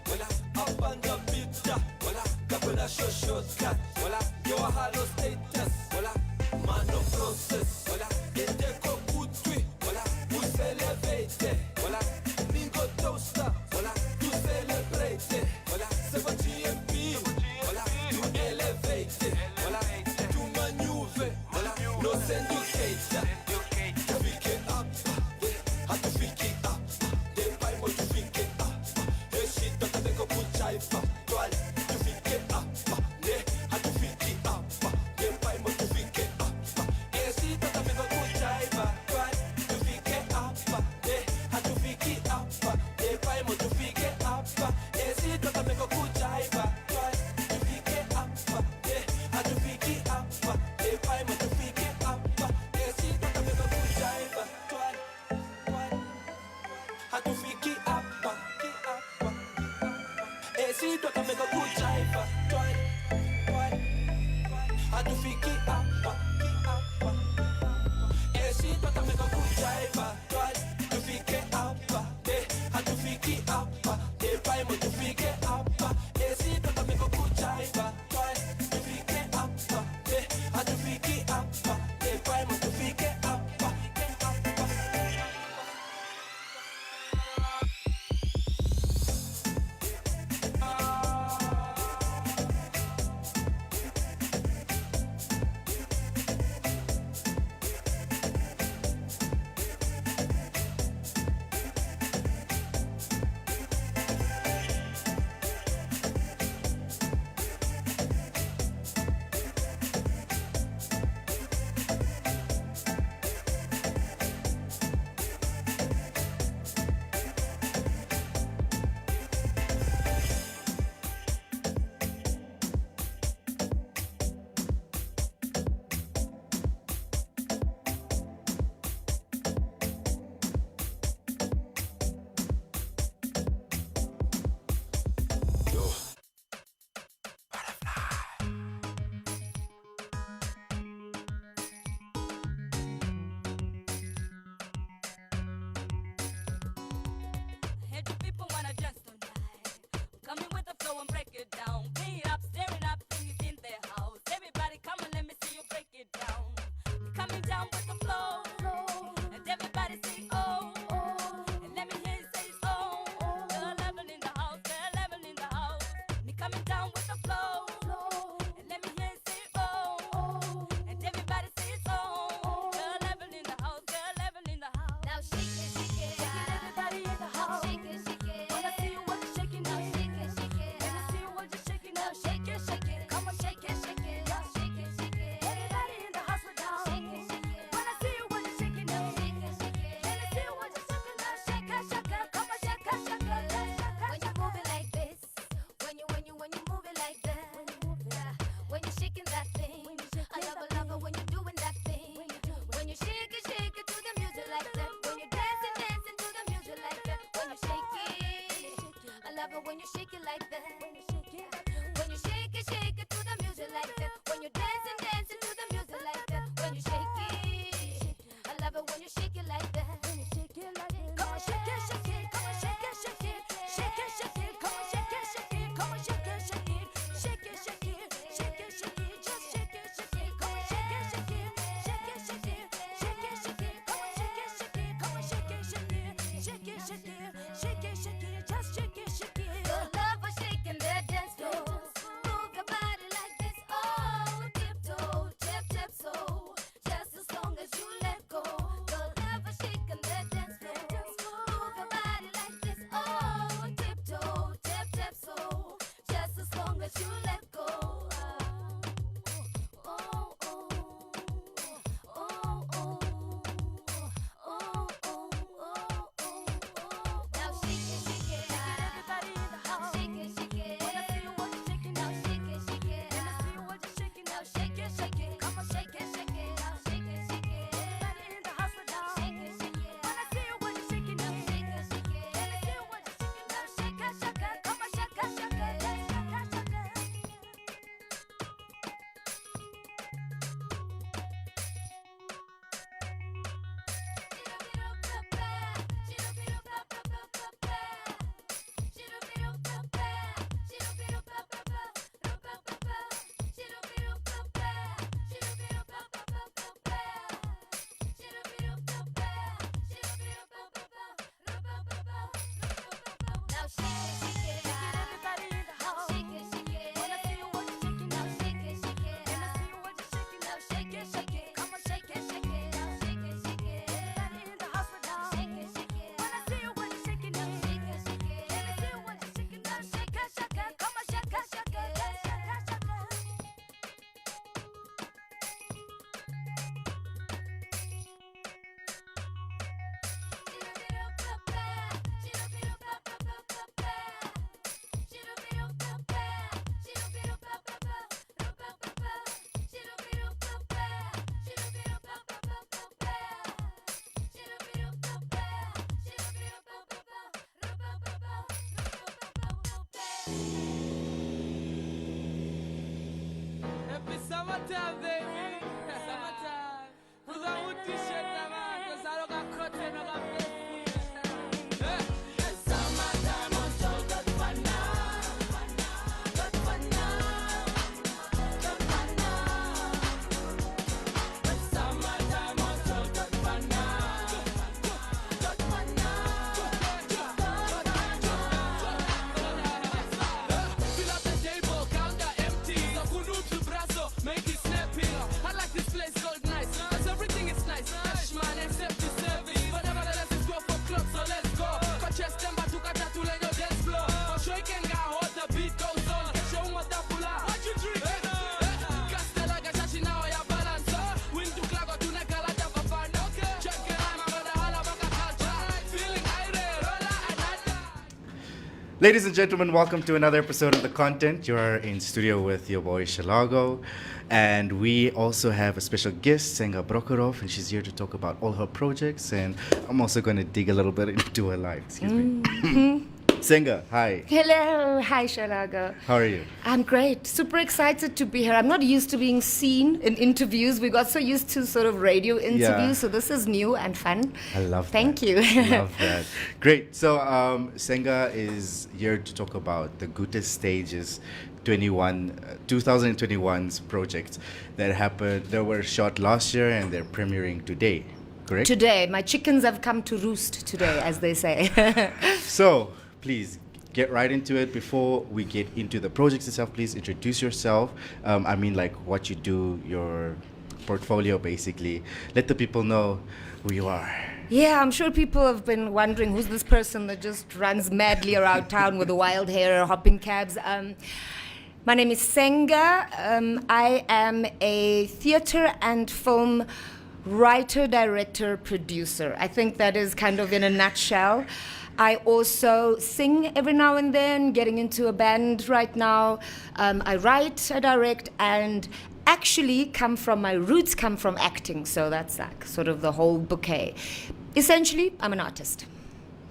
voilà, up on the beat, voilà, couple of shows cut, voilà, your hollow status, voilà, man of process, voilà, et des coups de tweet, voilà, vous célébrez, voilà, bingo toaster, voilà, tout célébrez, voilà, c'est votre GMP, voilà, tout élevé, voilà, tout maneuver, voilà, no syndicator, to pick it up, how to pick it up, they buy more to pick it up, hey shit, don't take a good jive, twal, to pick it up, how to pick it up, they buy more to pick it up, hey shit, don't take a good jive, twal, to pick it up, how to pick it up, they buy more to pick it up, hey shit, don't take a good jive, twal, to pick it up, how to pick it up, they buy more to pick it up, hey shit, don't take a good jive, twal, how to pick it up, hey shit, don't take a good jive, twal, how to pick it up, hey shit, don't take a good jive, twal, to pick it up, how to pick it up, they buy more to pick it up, hey shit, don't take a good jive, twal, to pick it up, how to pick it up, they buy more to pick it up. Heard you people wanna dance tonight. Coming with the flow and break it down. Clean it up, stirring up things in their house. Everybody come and let me see you break it down. Coming down with the flow. And everybody say oh. And let me hear you say oh. The level in the house, the level in the house. Me coming down with the flow. And let me hear you say oh. And everybody say oh. The level in the house, the level in the house. Now shake it, shake it. Everybody in the house. Shake it, shake it. Wanna see you what you're shaking Now now. shake it, shake it. Let me see you what you're shaking Now now. shake it, shake it. Come on, shake it, shake it. Now shake it, shake it. Everybody in the house right now. Shake it, shake it. Wanna see you what you're shaking now. Shake it, shake it. Let me see you what you're shaking now. Shake it, shake it. Come on, shake it, shake it. When you move it like this, when you move it like that, yeah. When you're shaking that thing, I love it when you're doing that thing. When you shake it to the music like that. When you're dancing to the music like that. When you shake it, I love it when you shake it like that. When you shake it to the music like that. When you're dancing to the music like that. When you shake it, I love it when you shake it like that. Come on, shake it, shake it. Come on, shake it, shake it. Shake it, shake it. Come on, shake it, shake it. Come on, shake it, shake it. Shake it, shake it. Shake it, shake it. Just shake it, shake it. Come on, shake it, shake it. Shake it, shake it. Shake it, shake it. Come on, shake it, shake it. Come on, shake it, shake it. Shake it, shake it. Shake it, shake it. Just shake it, shake it. Your love for shaking the dance floor. Move your body. Ladies and gentlemen, welcome to another episode of The Content. You're in studio with your boy Scharlarco, and we also have a special guest, Senga Brockerhoff, and she's here to talk about all her projects, and I'm also going to dig a little bit into her life. Excuse me. Senga, hi. Hello, hi Scharlarco. How are you? I'm great. Super excited to be here. I'm not used to being seen in interviews. We got so used to sort of radio interviews, Yeah. so this is new and fun. I love Thank that. you. Love that. Great. So Senga is here to talk about the Gute Stages 2021's projects that happened, that were shot last year and they're premiering today, correct? Today, my chickens have come to roost today, as they say. So, please get right into it. Before we get into the projects itself, please introduce yourself. I mean, like what you do, your portfolio, basically. Let the people know who you are. Yeah, I'm sure people have been wondering who's this person that just runs madly around town with the wild hair, hopping cabs. My name is Senga. I am a theater and film writer, director, producer. I think that is kind of in a nutshell. I also sing every now and then, getting into a band right now. I write, I direct, and actually my roots come from acting. So that's like sort of the whole bouquet. Essentially, I'm an artist.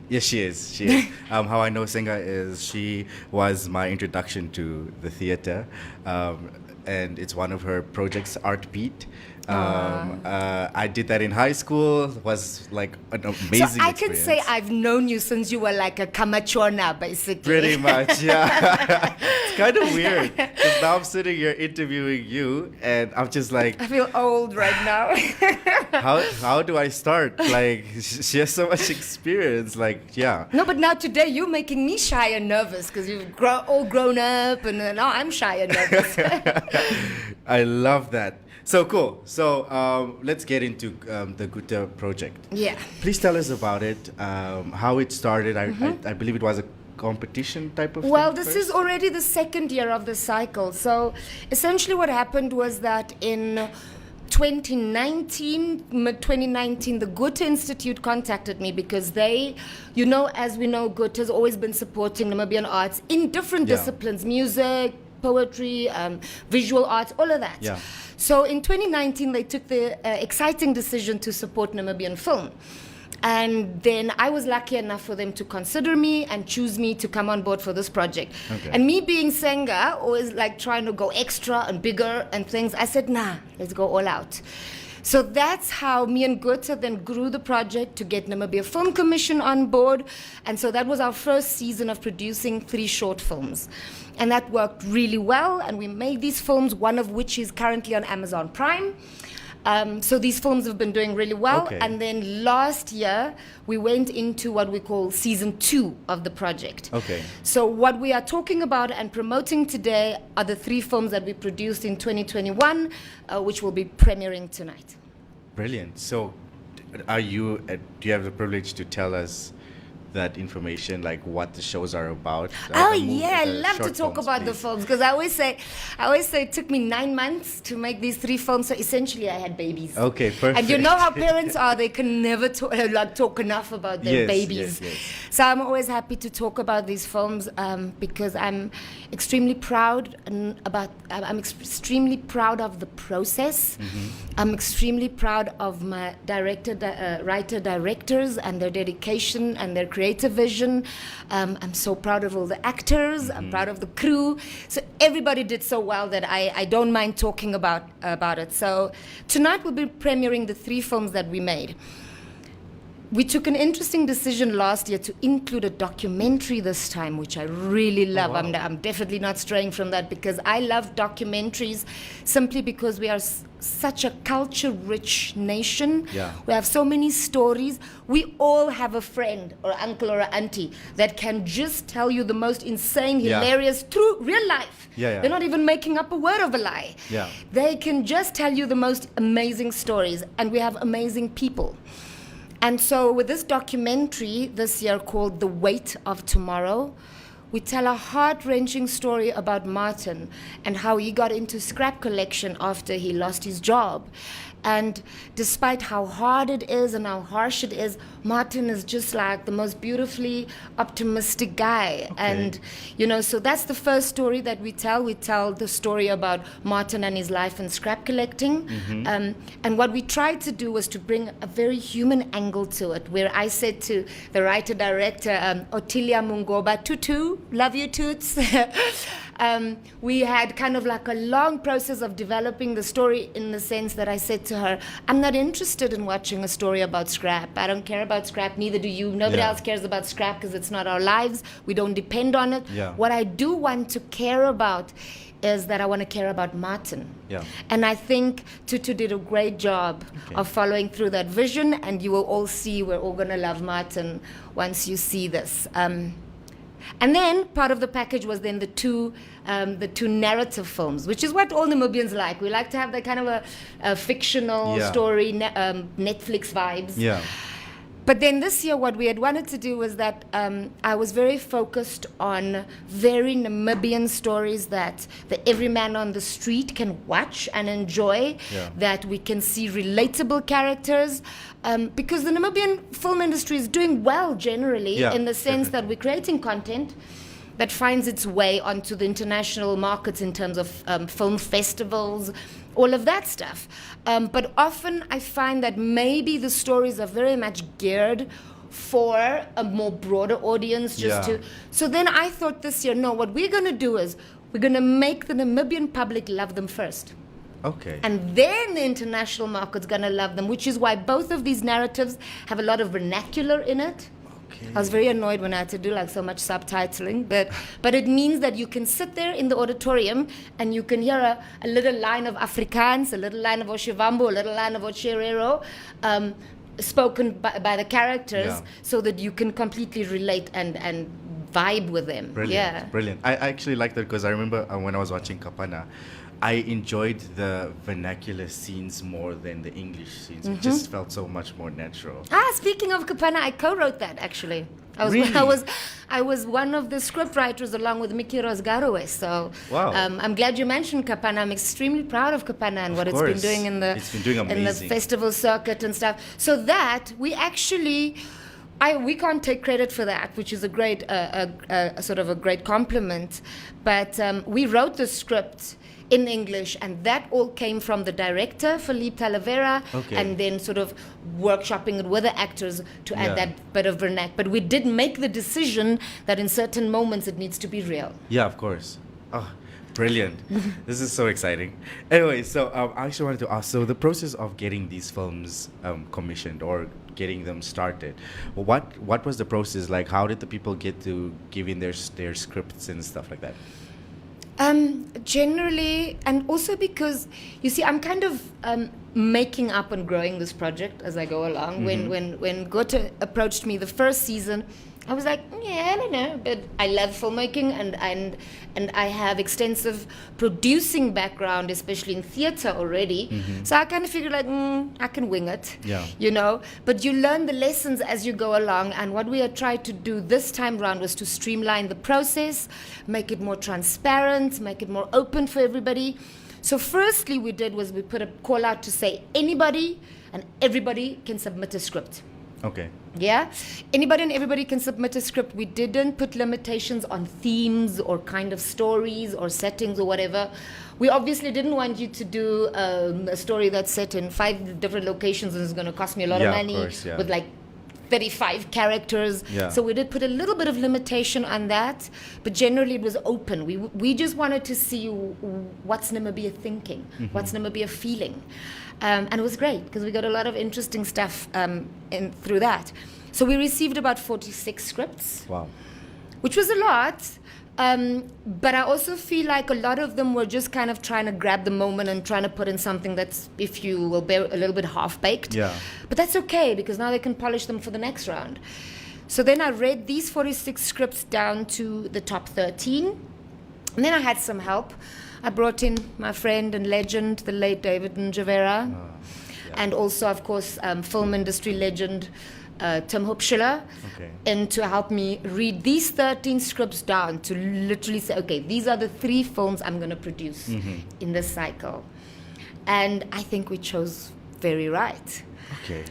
Yes, she is. She is. How I know Senga is she was my introduction to the theater, and it's one of her projects, Art Beat. I did that in high school. Was like an amazing So I can experience. say I've known you since you were like a kamachona, basically. Pretty much, yeah. It's kind of weird because now I'm sitting here interviewing you, and I'm just like, I feel old right now. how do I start? Like, she has so much experience. Like, yeah. No, but now today you're making me shy and nervous because you've all grown up, and now I'm shy and nervous. I love that. So cool. So let's get into the Gute project. Yeah. Please tell us about it, how it started. I believe it was a competition type of Well, thing this first? is already the second year of the cycle. So essentially what happened was that in 2019, the Goethe Institute contacted me because they, as we know, Goethe has always been supporting Namibian arts in different Yeah. disciplines, music, poetry, visual arts, all of that. Yeah. So in 2019, they took the exciting decision to support Namibian film. And then I was lucky enough for them to consider me and choose me to come on board for this project. Okay. And me being Senga, always like trying to go extra and bigger and things, I said, nah, let's go all out. So that's how me and Goethe then grew the project to get Namibia Film Commission on board. And so that was our first season of producing 3 short films. And that worked really well. And we made these films, one of which is currently on Amazon Prime. So these films have been doing really well. Okay. And then last year, we went into what we call season 2 of the project. Okay. So what we are talking about and promoting today are the 3 films that we produced in 2021, which will be premiering tonight. Brilliant. So, do you have the privilege to tell us that information, like what the shows are about? Oh the movie- yeah, I the love to short talk films, about the please. films because I always say it took me 9 months to make these 3 films. So essentially, I had babies. Okay, perfect. And you know how parents are; they can never talk enough about their Yes, babies. yes, yes. So I'm always happy to talk about these films because I'm extremely proud I'm extremely proud of the process. Mm-hmm. I'm extremely proud of my writer-directors and their dedication and their creative vision. I'm so proud of all the actors. Mm-hmm. I'm proud of the crew. So everybody did so well that I don't mind talking about it. So tonight we'll be premiering the 3 films that we made. We took an interesting decision last year to include a documentary this time, which I really love. wow. I'm definitely not straying from that because I love documentaries simply because we are such a culture-rich nation. Yeah. We have so many stories. We all have a friend or uncle or auntie that can just tell you the most insane, Yeah. hilarious, true, real life. Yeah, yeah. They're not even making up a word of a lie. Yeah. They can just tell you the most amazing stories, and we have amazing people. And so with this documentary this year called The Weight of Tomorrow, we tell a heart-wrenching story about Martin and how he got into scrap collection after he lost his job. And despite how hard it is and how harsh it is, Martin is just like the most beautifully optimistic guy. And, so that's the first story that we tell. We tell the story about Martin and his life in scrap collecting. And what we tried to do was to bring a very human angle to it, where I said to the writer-director, Otilia Mungoba, Tutu, love you, Toots. We had kind of like a long process of developing the story, in the sense that I said to her, I'm not interested in watching a story about scrap. I don't care about scrap, neither do you. Nobody else cares about scrap because it's not our lives. We don't depend on it. What I do want to care about is that I want to care about Martin. And I think Tutu did a great job of following through that vision, and you will all see we're all going to love Martin once you see this. And then part of the package was then the two narrative films, which is what all Namibians like. We like to have that kind of a fictional story, Netflix vibes. But then this year, what we had wanted to do was that I was very focused on very Namibian stories that the everyman on the street can watch and enjoy, that we can see relatable characters, because the Namibian film industry is doing well generally, in the sense that we're creating content that finds its way onto the international markets in terms of film festivals, all of that stuff. But often I find that maybe the stories are very much geared for a more broader audience. So then I thought this year, no, what we're going to do is we're going to make the Namibian public love them first. And then the international market's going to love them, which is why both of these narratives have a lot of vernacular in it. I was very annoyed when I had to do like so much subtitling, but it means that you can sit there in the auditorium and you can hear a little line of Afrikaans, a little line of Oshivambo, a little line of Ocherero, spoken by the characters, so that you can completely relate and vibe with them. Brilliant. I actually like that, because I remember when I was watching Kapana, I enjoyed the vernacular scenes more than the English scenes. It just felt so much more natural. Speaking of Kapana, I co-wrote that actually. I was one of the script writers along with Miki Rosgarowe. So I'm glad you mentioned Kapana. I'm extremely proud of Kapana and what it's been doing in the festival circuit and stuff. So that we actually. We can't take credit for that, which is a great, sort of a great compliment. But we wrote the script in English, and that all came from the director, Philippe Talavera, and then sort of workshopping it with the actors to add that bit of vernac. But we did make the decision that in certain moments it needs to be real. Yeah, of course. Oh, brilliant. This is so exciting. Anyway, so I actually wanted to ask, so the process of getting these films commissioned or getting them started, what was the process like? How did the people get to give in their scripts and stuff like that? Generally, and also because, you see, I'm kind of making up and growing this project as I go along. When Goethe approached me the first season, I was like, I don't know, but I love filmmaking and I have extensive producing background, especially in theater already. So I kind of figured like, I can wing it, But you learn the lessons as you go along. And what we had tried to do this time around was to streamline the process, make it more transparent, make it more open for everybody. So firstly we did was we put a call out to say anybody and everybody can submit a script. Anybody and everybody can submit a script. We didn't put limitations on themes or kind of stories or settings or whatever. We obviously didn't want you to do a story that's set in 5 different locations and is going to cost me a lot of money, with like 35 characters. So we did put a little bit of limitation on that, but generally it was open. We just wanted to see what's Namibia thinking, what's Namibia feeling. And it was great because we got a lot of interesting stuff through that. So we received about 46 scripts. Wow. Which was a lot. But I also feel like a lot of them were just kind of trying to grab the moment and trying to put in something that's, if you will bear, a little bit half-baked. But that's okay because now they can polish them for the next round. So then I read these 46 scripts down to the top 13. And then I had some help. I brought in my friend and legend, the late David Njavera, and also, of course, film industry legend Tim Hupschiller, and to help me read these 13 scripts down to literally say, okay, these are the 3 films I'm going to produce in this cycle. And I think we chose very right. Okay.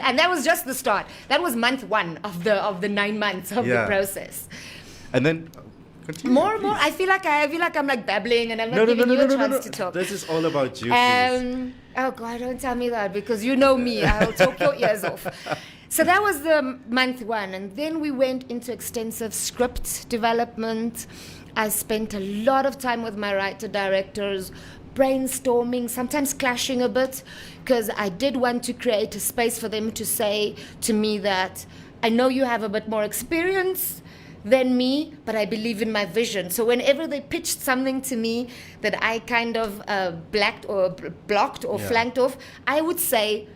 And that was just the start. That was month 1 of the 9 months of the process. And then continue, More. please. I feel like I'm like babbling, and I'm not giving you a chance to talk. This is all about you, please. Oh God, don't tell me that, because you know me. I'll talk your ears off. So that was the month 1, and then we went into extensive script development. I spent a lot of time with my writer-directors, brainstorming, sometimes clashing a bit, because I did want to create a space for them to say to me that I know you have a bit more experience than me, but I believe in my vision. So whenever they pitched something to me that I kind of blocked or flanked off, I would say,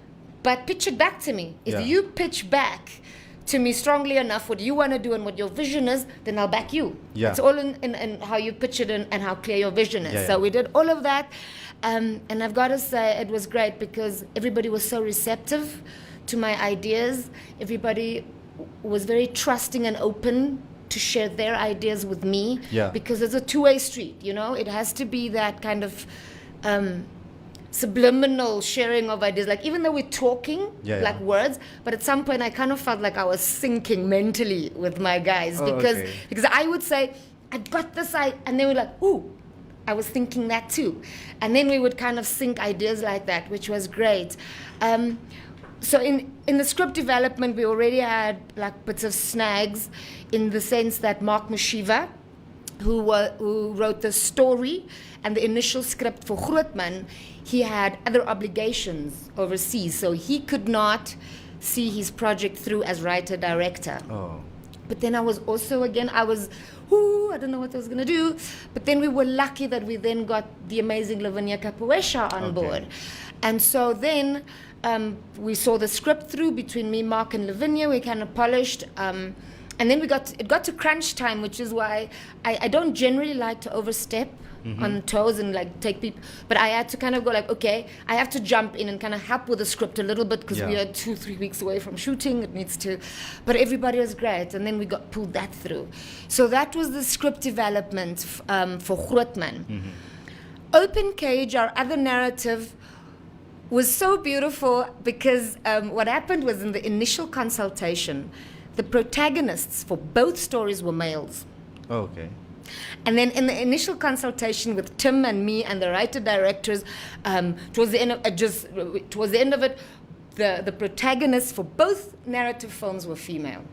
but pitch it back to me. If you pitch back to me strongly enough what you want to do and what your vision is, then I'll back you. Yeah. It's all in how you pitch it and how clear your vision is. So we did all of that. And I've got to say, it was great because everybody was so receptive to my ideas. Everybody was very trusting and open to share their ideas with me. Because it's a two-way street, you know? It has to be that kind of subliminal sharing of ideas. Like, even though we're talking like words, but at some point I kind of felt like I was sinking mentally with my guys because I would say, I've got this, and they were like, ooh, I was thinking that too. And then we would kind of sync ideas like that, which was great. So in the script development, we already had like bits of snags in the sense that Mark Mashiva, who wrote the story and the initial script for Grootman, he had other obligations overseas, so he could not see his project through as writer-director. Oh. But then I was also, again, I don't know what I was going to do. But then we were lucky that we then got the amazing Lavinia Capoeira on board. And so then we saw the script through between me, Mark, and Lavinia. We kind of polished. And then it got to crunch time, which is why I don't generally like to overstep on toes and like take people. But I had to kind of go like, okay, I have to jump in and kind of help with the script a little bit because we are 2-3 weeks away from shooting. It needs to, but everybody was great. And then we pulled that through. So that was the script development for Grootman. Open Cage, our other narrative, was so beautiful because what happened was in the initial consultation, the protagonists for both stories were males. Oh, okay. And then in the initial consultation with Tim and me and the writer-directors, towards the end of it, the protagonists for both narrative films were female.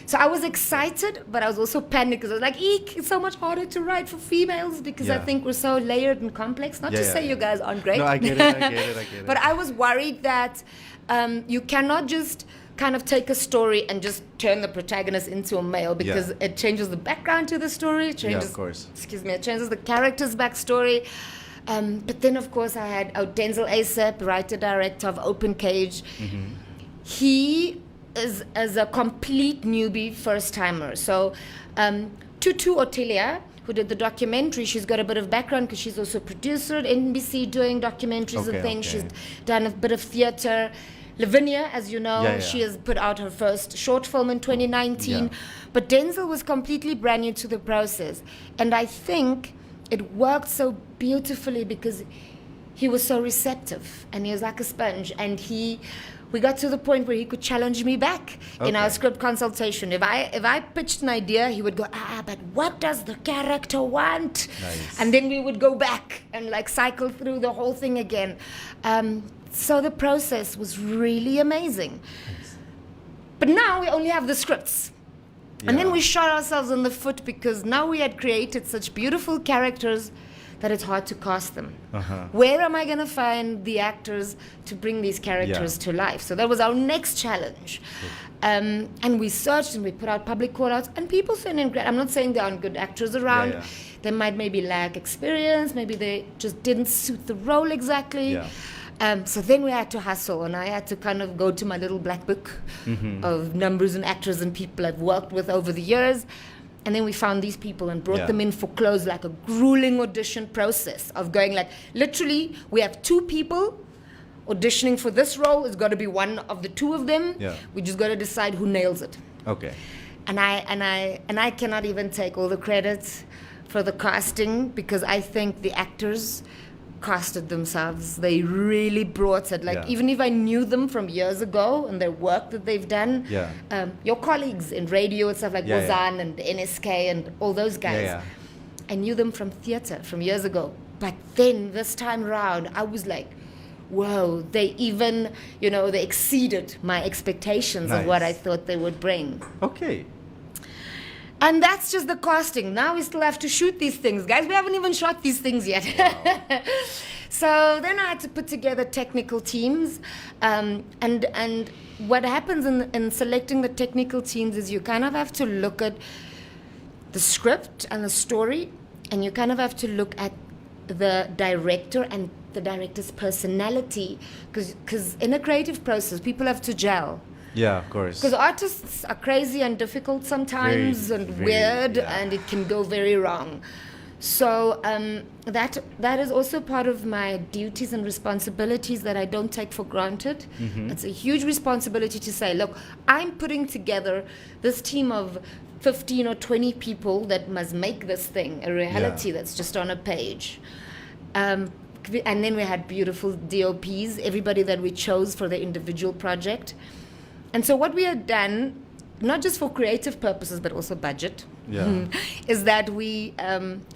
So I was excited, but I was also panicked because I was like, eek, it's so much harder to write for females because I think we're so layered and complex. Not to say you guys aren't great. No, I get it. But I was worried that you cannot just kind of take a story and just turn the protagonist into a male because it changes the background to the story. It changes, of course. It changes the character's backstory. But then, of course, I had Denzel Asap, writer-director of Open Cage. He is a complete newbie, first-timer. So Tutu Otilia, who did the documentary, she's got a bit of background because she's also a producer at NBC doing documentaries and things. She's done a bit of theater. Lavinia, as you know, she has put out her first short film in 2019. But Denzel was completely brand new to the process. And I think it worked so beautifully because he was so receptive and he was like a sponge. And we got to the point where he could challenge me back in our script consultation. If I pitched an idea, he would go, but what does the character want? Nice. And then we would go back and like cycle through the whole thing again. So the process was really amazing. But now we only have the scripts. And then we shot ourselves in the foot because now we had created such beautiful characters that it's hard to cast them. Where am I going to find the actors to bring these characters to life? So that was our next challenge. And we searched and we put out public call-outs and people sent in great. I'm not saying there aren't good actors around. They might maybe lack experience. Maybe they just didn't suit the role exactly. So then we had to hustle, and I had to kind of go to my little black book of numbers and actors and people I've worked with over the years. And then we found these people and brought them in for close, like a grueling audition process of going like, literally, we have 2 people auditioning for this role. It's got to be one of the 2 of them. We just got to decide who nails it. Okay. And I cannot even take all the credit for the casting because I think the actors casted themselves. They really brought it. Like, Yeah. even if I knew them from years ago and their work that they've done, Yeah. Your colleagues in radio and stuff like Yeah, yeah. Bozan and NSK and all those guys, Yeah, I knew them from theater from years ago. But then this time round, I was like, whoa, they even, they exceeded my expectations of what Nice. I thought they would bring. Okay. And that's just the casting. Now we still have to shoot these things, guys. We haven't even shot these things yet. So then I had to put together technical teams. And what happens in selecting the technical teams is you kind of have to look at the script and the story, and you kind of have to look at the director and the director's personality, because in a creative process, people have to gel. Yeah, of course. Because artists are crazy and difficult sometimes, Very, and very, weird, yeah. and it can go very wrong. So that is also part of my duties and responsibilities that I don't take for granted. Mm-hmm. It's a huge responsibility to say, look, I'm putting together this team of 15 or 20 people that must make this thing a reality that's just on a page. And then we had beautiful DOPs, everybody that we chose for the individual project. And so what we had done, not just for creative purposes, but also budget, is that we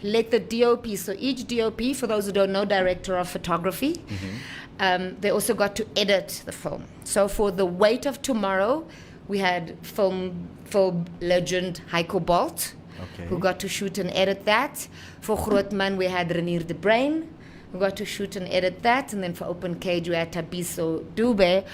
let the DOP, so each DOP, for those who don't know, director of photography, they also got to edit the film. So for The Weight of Tomorrow, we had film legend Heiko Bolt, Okay. who got to shoot and edit that. For Grootman, we had Renier de Bruin, who got to shoot and edit that. And then for Open Cage, we had Tabiso Dube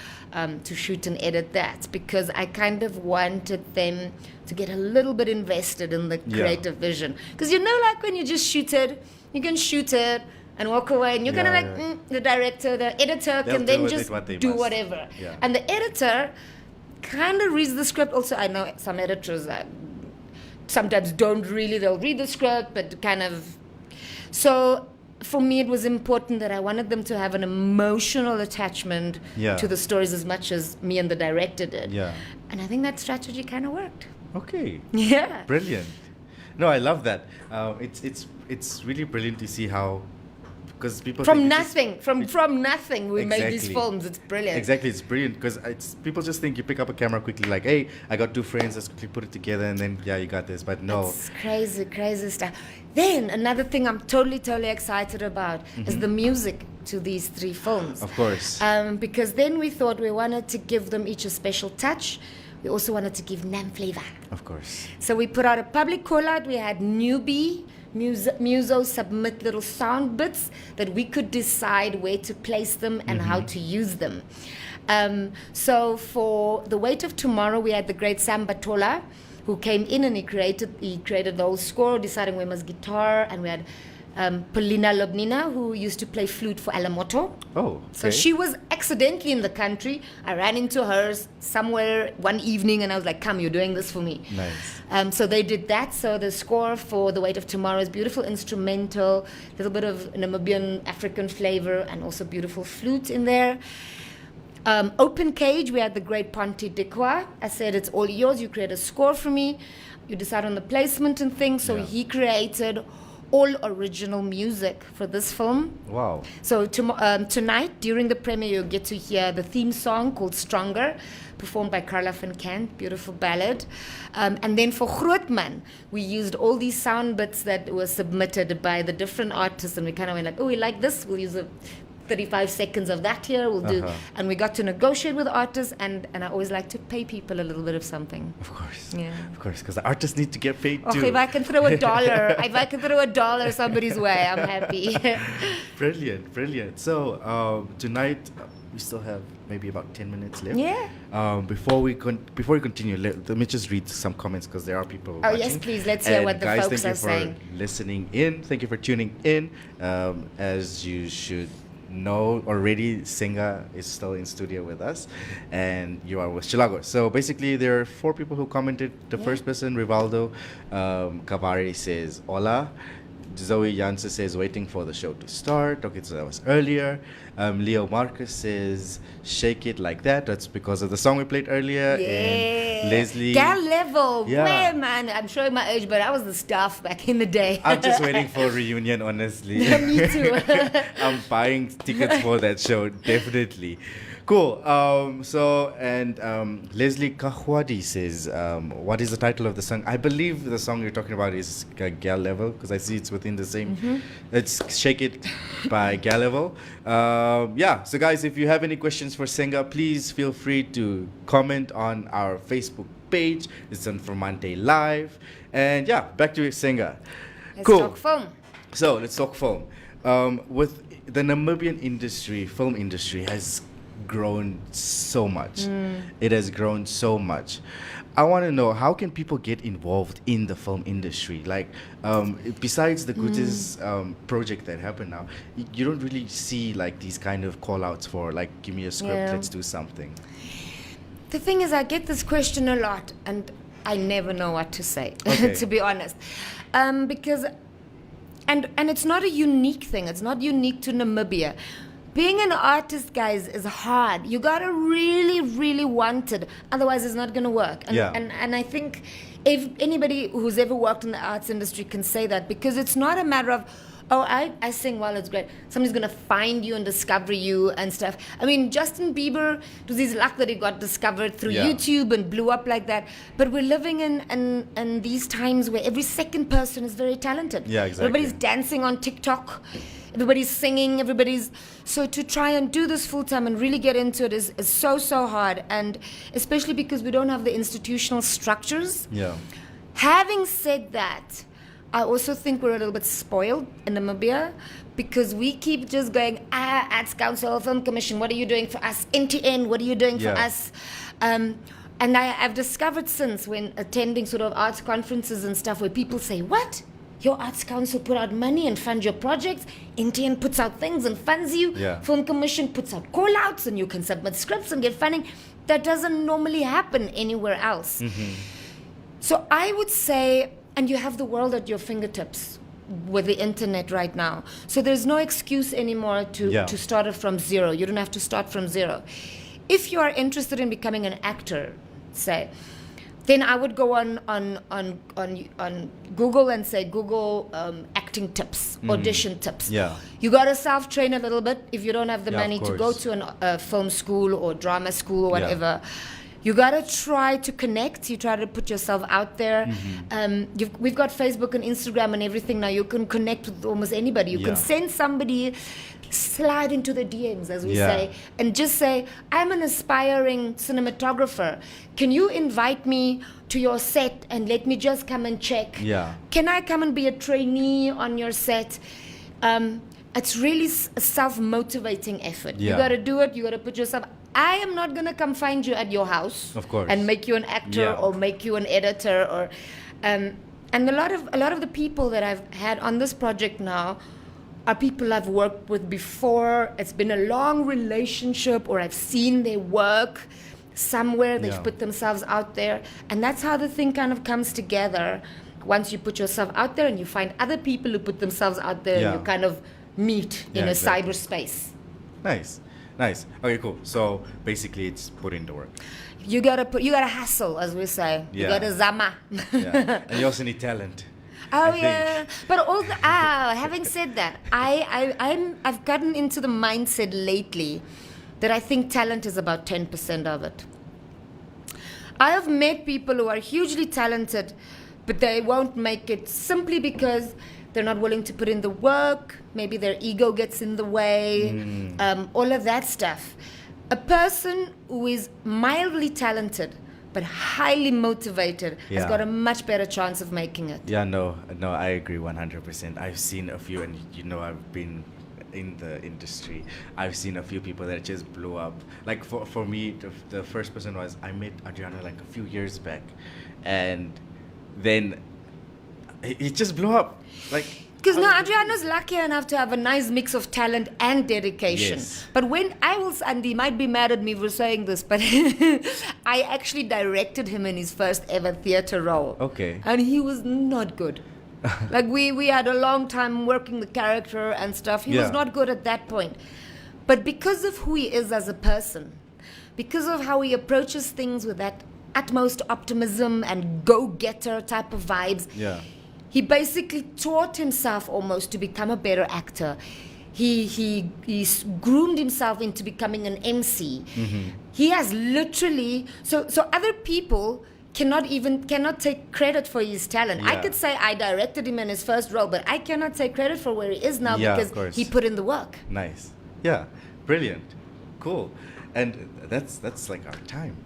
to shoot and edit that, because I kind of wanted them to get a little bit invested in the creative vision. Because like when you just shoot it, you can shoot it and walk away, and you're kind of like, the director, the editor They'll can do then with just it what they do must. whatever. Yeah. And the editor kind of reads the script. Also, I know some editors sometimes don't really, they'll read the script, but kind of. So for me, it was important that I wanted them to have an emotional attachment to the stories as much as me and the director did. Yeah. And I think that strategy kind of worked. Okay. Yeah. Brilliant. No, I love that. It's really brilliant to see how, because people From think it's just- nothing, from nothing, we made these Exactly. films. It's brilliant. Exactly, it's brilliant because people just think you pick up a camera quickly, like, hey, I got two friends, let's quickly put it together, and then you got this. But no, It's crazy, crazy stuff. Then another thing I'm totally excited about is the music to these three films. of course. Because then we thought we wanted to give them each a special touch. We also wanted to give them flavor. Of course. So we put out a public call out. We had newbie musos submit little sound bits that we could decide where to place them and how to use them. So for The Weight of Tomorrow, we had the great Sam Batola, who came in and he created the whole score, deciding Wema's guitar, and we had Polina Lobnina, who used to play flute for Alamoto. Oh, okay. So she was accidentally in the country. I ran into her somewhere one evening and I was like, come, you're doing this for me. Nice. So they did that. So the score for The Weight of Tomorrow is beautiful instrumental, a little bit of Namibian African flavor, and also beautiful flute in there. Open Cage, we had the great Ponti Dikwa. I said, it's all yours. You create a score for me. You decide on the placement and things. So he created all original music for this film. Wow. So tonight, during the premiere, you'll get to hear the theme song called Stronger, performed by Carla van Kant, beautiful ballad. And then for Grootman, we used all these sound bits that were submitted by the different artists, and we kind of went like, oh, we like this, we'll use 35 seconds of that here, we'll do. And we got to negotiate with artists, and I always like to pay people a little bit of something. Of course. Yeah. Of course, because the artists need to get paid Oh, too. if I can throw a dollar somebody's way, I'm happy. Brilliant, brilliant. So tonight we still have maybe about 10 minutes left. Yeah. Before we continue, let me just read some comments because there are people Oh, watching. yes, please. Let's hear And what the guys, folks thank are you saying. for listening in. Thank you for tuning in. As you should know already, Senga is still in studio with us, and you are with Scharlarco. So basically, there are 4 people who commented. The first person, Rivaldo Cavari, says, "Hola." Zoe Janssen says waiting for the show to start. Okay, so that was earlier. Leo Marcus says shake it like that. That's because of the song we played earlier. And Leslie. Gal level. Yeah. Where, man? I'm showing my age, but I was the staff back in the day. I'm just waiting for a reunion, honestly. Me too. I'm buying tickets for that show, definitely. Cool. Leslie Kahwadi says, what is the title of the song? I believe the song you're talking about is Gal Level, because I see it's within the same. It's Shake It by Gal Level. So guys, if you have any questions for Senga, please feel free to comment on our Facebook page. It's on Formante Live. And yeah, back to Senga. Let's Cool. talk film. So let's talk film. With the Namibian industry, film industry has grown so much. It has grown so much. I want to know, how can people get involved in the film industry? Like, besides the Gutes project that happened now, you don't really see like these kind of call outs for like, give me a script, Yeah. let's do something. The thing is, I get this question a lot, and I never know what to say, Okay. to be honest. Because, and it's not a unique thing. It's not unique to Namibia. Being an artist, guys, is hard. You gotta really, really want it. Otherwise, it's not gonna work. And, Yeah. and I think if anybody who's ever worked in the arts industry can say that, because it's not a matter of, oh, I sing well, it's great. Somebody's gonna find you and discover you and stuff. I mean, Justin Bieber, it was his luck that he got discovered through Yeah. YouTube and blew up like that. But we're living in these times where every second person is very talented. Yeah, exactly. Everybody's dancing on TikTok. Everybody's singing. So to try and do this full time and really get into it is so hard. And especially because we don't have the institutional structures. Yeah. Having said that, I also think we're a little bit spoiled in Namibia because we keep just going, Arts Council, Film Commission, what are you doing for us? NTN, what are you doing for Yeah. us? And I've discovered since when attending sort of arts conferences and stuff where people say, what? Your Arts Council put out money and fund your projects. NTN puts out things and funds you. Yeah. Film Commission puts out call-outs and you can submit scripts and get funding. That doesn't normally happen anywhere else. So I would say, and you have the world at your fingertips with the internet right now. So there's no excuse anymore to start it from zero. You don't have to start from zero. If you are interested in becoming an actor, say, then I would go on Google and say Google acting tips, audition tips. Yeah. You got to self-train a little bit if you don't have the Yeah, of money to go course. to a film school or drama school or Yeah. whatever. You got to try to connect. You try to put yourself out there. We've got Facebook and Instagram and everything now. You can connect with almost anybody. You Yeah. can send somebody, slide into the DMs, as we Yeah. say, and just say, I'm an aspiring cinematographer. Can you invite me to your set and let me just come and check? Yeah. Can I come and be a trainee on your set? It's really a self-motivating effort. You Yeah. got to do it. You got to put yourself. I am not going to come find you at your house, Of course. and make you an actor Yeah. or make you an editor or. And a lot of the people that I've had on this project now are people I've worked with before. It's been a long relationship, or I've seen their work somewhere. They've Yeah. put themselves out there, and that's how the thing kind of comes together. Once you put yourself out there, and you find other people who put themselves out there, Yeah. and you kind of meet in Yeah, a exactly. cyberspace. Nice. Okay, cool. So basically, it's put in the work. You gotta hustle, as we say. You Yeah. gotta zama. Yeah. And you also need talent. Oh I think. yeah, but also having said that, I've gotten into the mindset lately that I think talent is about 10% of it. I have met people who are hugely talented, but they won't make it simply because they're not willing to put in the work. Maybe their ego gets in the way. All of that stuff. A person who is mildly talented but highly motivated has Yeah. got a much better chance of making it. Yeah, no, I agree 100%. I've seen a few, and I've been in the industry. I've seen a few people that just blew up. Like for me, the first person was, I met Adriano like a few years back, and then he just blew up. Like, Because now Adriano's lucky enough to have a nice mix of talent and dedication. Yes. But and he might be mad at me for saying this, but I actually directed him in his first ever theater role. Okay. And he was not good. Like we had a long time working the character and stuff. He Yeah. was not good at that point. But because of who he is as a person, because of how he approaches things with that utmost optimism and go-getter type of vibes, Yeah. he basically taught himself almost to become a better actor. He groomed himself into becoming an MC. He has literally so other people cannot take credit for his talent. I Yeah. could say I directed him in his first role, but I cannot take credit for where he is now Yeah, of because course. he put in the work. Nice. Yeah. Brilliant. Cool. And that's like our time.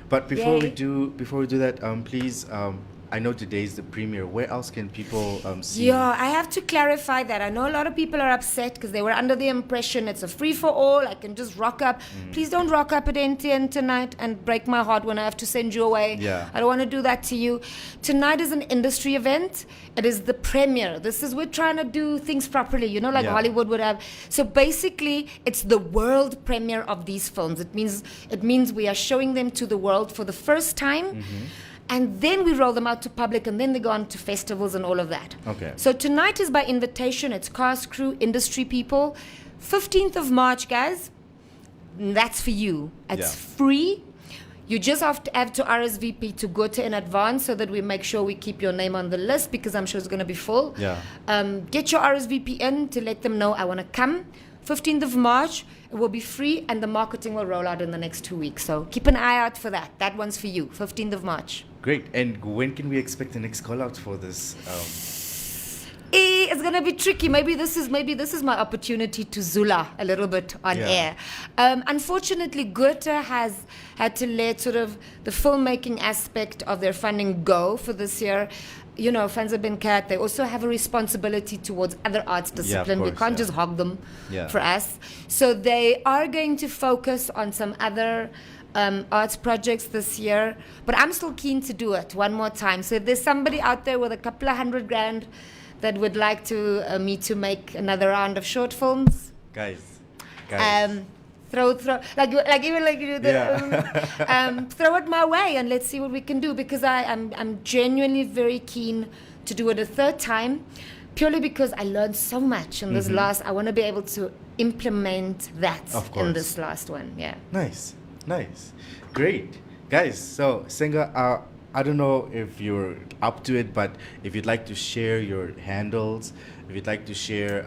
But before we Yay. do that, please, I know today's the premiere. Where else can people see? Yeah, I have to clarify that. I know a lot of people are upset because they were under the impression it's a free for all. I can just rock up. Please don't rock up at NTN tonight and break my heart when I have to send you away. Yeah. I don't want to do that to you. Tonight is an industry event. It is the premiere. We're trying to do things properly, like Yeah. Hollywood would have. So basically, it's the world premiere of these films. It means we are showing them to the world for the first time. And then we roll them out to public, and then they go on to festivals and all of that. Okay. So tonight is by invitation. It's cast, crew, industry people. 15th of March, guys. That's for you. It's Yeah. free. You just have to RSVP to go to in advance so that we make sure we keep your name on the list because I'm sure it's going to be full. Yeah. Get your RSVP in to let them know I want to come. 15th of March, it will be free and the marketing will roll out in the next 2 weeks. So keep an eye out for that. That one's for you, 15th of March. Great. And when can we expect the next call out for this? It's gonna be tricky. Maybe this is my opportunity to Zula a little bit on Yeah. air. Unfortunately, Goethe has had to let sort of the filmmaking aspect of their funding go for this year. Fanza Ben Kat, they also have a responsibility towards other arts discipline. We course, can't yeah. just hog them Yeah. for us. So they are going to focus on some other arts projects this year. But I'm still keen to do it one more time. So if there's somebody out there with a couple of $100,000 that would like to me to make another round of short films, Guys. throw throw it my way and let's see what we can do because I'm genuinely very keen to do it a third time, purely because I learned so much in this last. I want to be able to implement that Of course. in this last one. Yeah. Nice. Great. Guys, so Senga, I don't know if you're up to it, but if you'd like to share your handles, if you'd like to share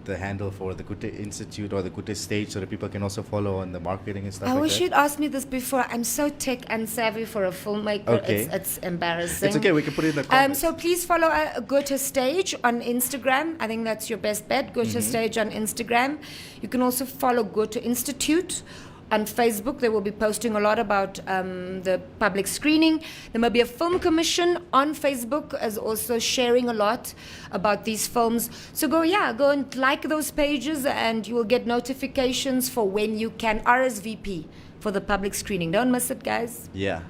the handle for the Gute Institute or the Gute stage so that people can also follow on the marketing and stuff I like wish that. you'd asked me this before. I'm so tech unsavvy for a filmmaker. Okay. It's embarrassing. It's okay, we can put it in the comments. So please follow Goethe Stage on Instagram. I think that's your best bet. Goethe Stage on Instagram. You can also follow Goethe Institute on Facebook. They will be posting a lot about the public screening. There may be a film commission on Facebook as also sharing a lot about these films. So go and like those pages and you will get notifications for when you can RSVP for the public screening. Don't miss it, guys. Yeah,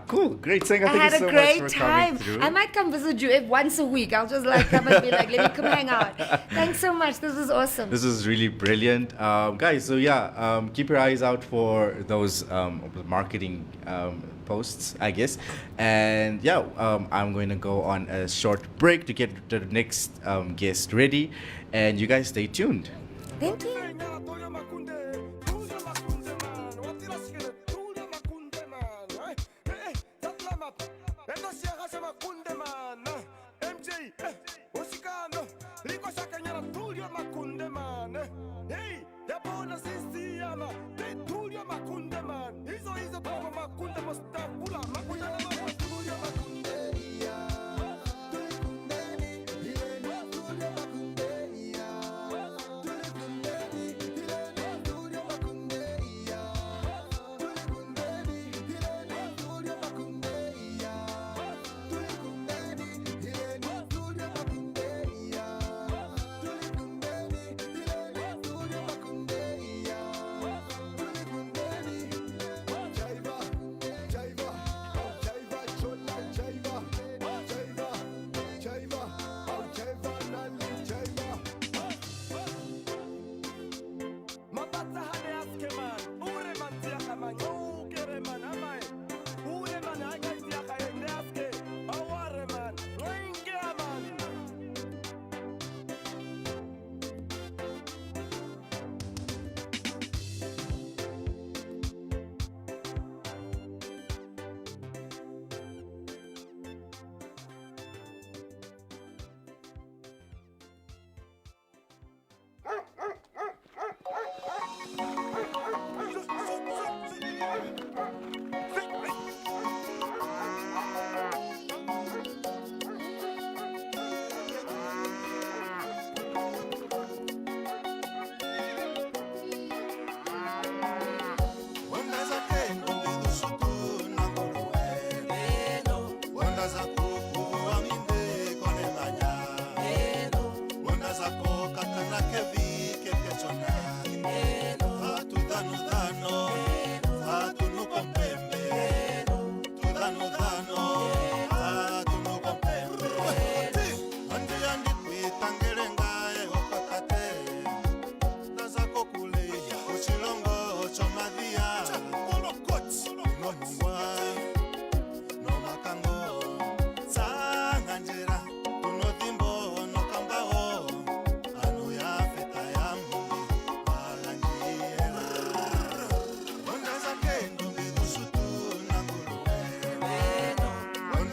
cool. Great, Senga. I Thank had you a so great much for time. coming through. I might come visit you once a week. I'll just come and be like, let me come hang out. Thanks so much. This is awesome. This is really brilliant. Guys, so keep your eyes out for those marketing posts, I guess. And I'm going to go on a short break to get the next guest ready. And you guys stay tuned. Thank you.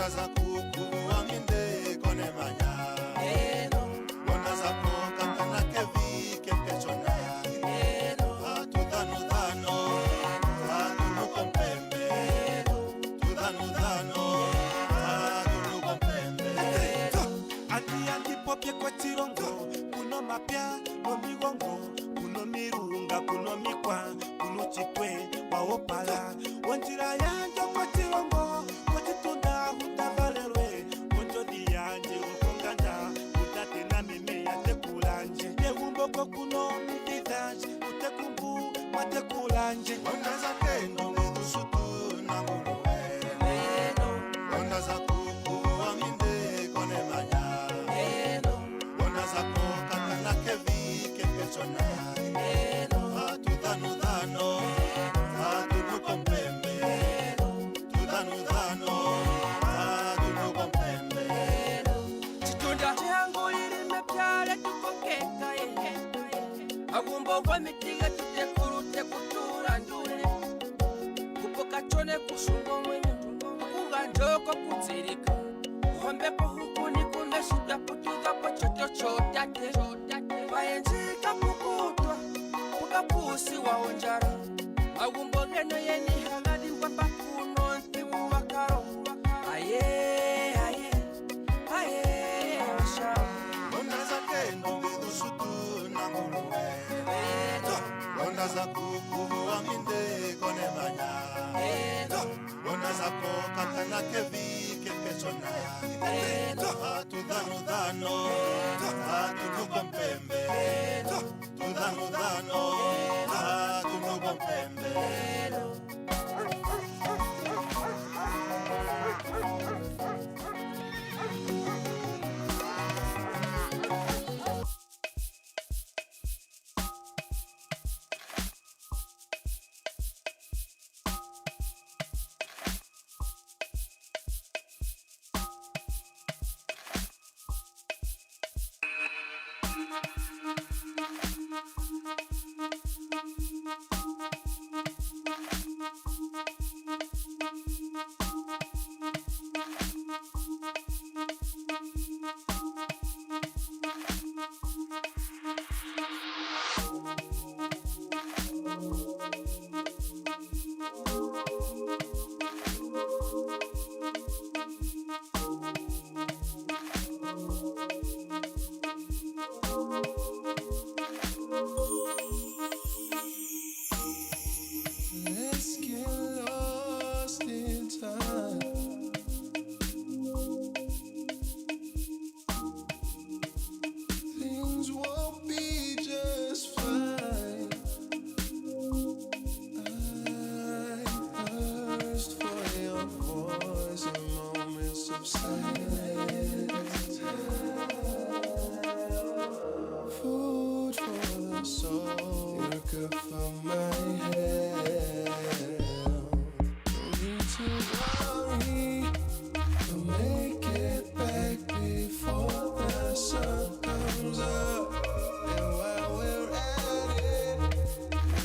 Wanda za kuku wanginde kone manya Wanda za koka kana kevi kepechona Hatu dhanu dhano Hatu nukompembe Tudhanu dhano Hatu nukompembe Andi popye kwa chirongo Kuno mapya no migongo Kuno mirunga kuno mikwa Kuno chitwe wa opala Wanjira yanjo kwa chirongo Kwa chitunda hutavalelwe Wanjo diyanje ukonganda Utate na mime ya tekulanje Yegumboko kuno mifidanje Utekumbu matekulanje Wanda za kendo ngidusutu na nguruwe Wanda za kuku wanginde kone manya Wanda za koka kana kevi kepechona Hatu dhanu dhano Hatu nukompembe Tudhanu dhano Hatu nukompembe Chitunda changu lilimepyale tukokeka Agumbo kwa mitiga tutekurute kutura ndule Kupoka chone kushungo mwenye Kuganjoko kutsirika Hombepo huku ni kumeshuda putuga po choto chotate Vayenjika pukutwa Puka pusi wa onjara Agumbo geno yeni haladi wapa kuno ntimu wakaro Aye, aye, aye, asha Wanda za kendo ngidusutu na nguruwe Wanda za kuku wanginde kone manya Wanda za koka kana kevi kepechona Hatu dhanu dhano Hatu nukompembe Tudhanu dhano Hatu nukompembe Let's get lost in time. Things won't be just fine. I thirst for your voice in moments of silence. Food for the soul, you're good for my head. No need to worry, we'll make it back before the sun comes up. And while we're at it,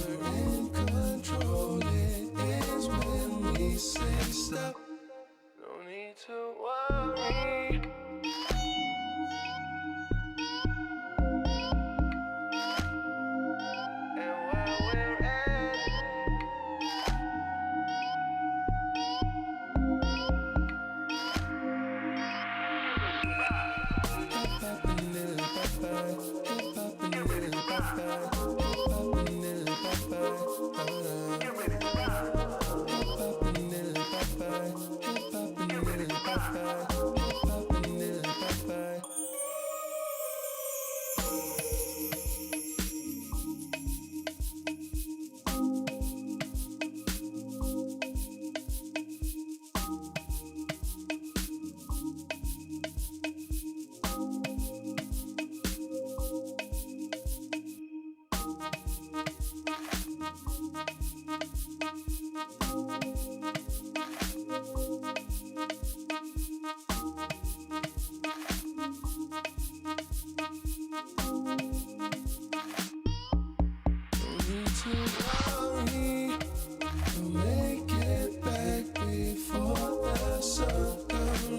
we're in control. It ends when we say stop. No need to worry. And while we're at it, We'll make it back before the sun comes